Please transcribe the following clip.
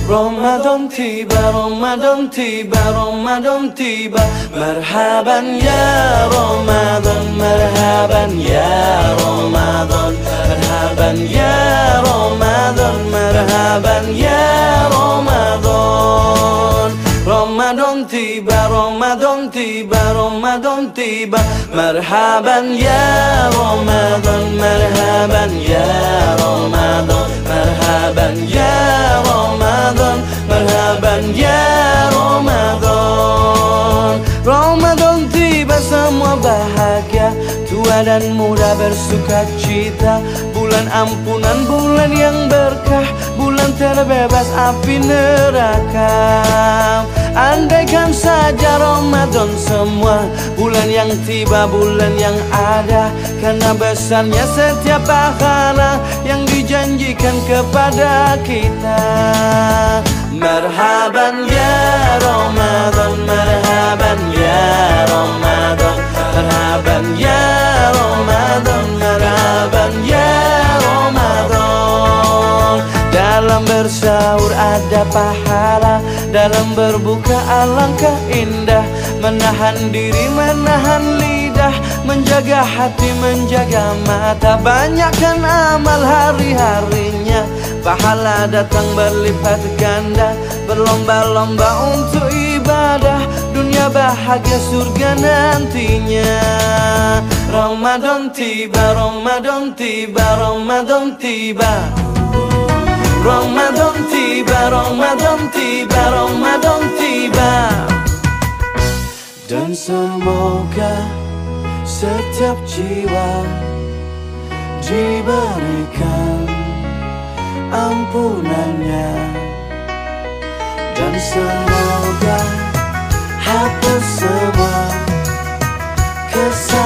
Ramadan tiba, Ramadan tiba, Ramadan tiba. Marhaban ya Ramadan, marhaban ya Ramadan, marhaban ya Ramadan, marhaban ya Ramadan. Ramadan tiba, Ramadan tiba, Ramadan tiba. Marhaban ya Ramadan, marhaban ya Ramadan, marhaban ya Ramadan, marhaban ya Ramadan. Ramadan tiba, semua bahagia, tua dan muda bersuka cita. Bulan ampunan, bulan yang berkah, bulan terbebas api neraka. Andaikan saja Ramadan semua, bulan yang tiba, bulan yang ada, karena besarnya setiap pahala yang dijanjikan kepada kita. Marhaban ya Ramadan, marhaban ya Ramadan, marhaban ya Ramadan, marhaban ya Ramadan. Dalam bersahur ada pahala, dalam berbuka alangkah indah. Menahan diri, menahan lidah, menjaga hati, menjaga mata. Banyakkan amal hari-harinya, pahala datang berlipat ganda. Berlomba-lomba untuk ibadah, dunia bahagia surga nantinya. Ramadan tiba, Ramadan tiba, Ramadan tiba. Ramadan tiba, Ramadan tiba, Ramadan tiba. Dan semoga setiap jiwa diberikan ampunannya, dan semoga hapus semua kesalahan.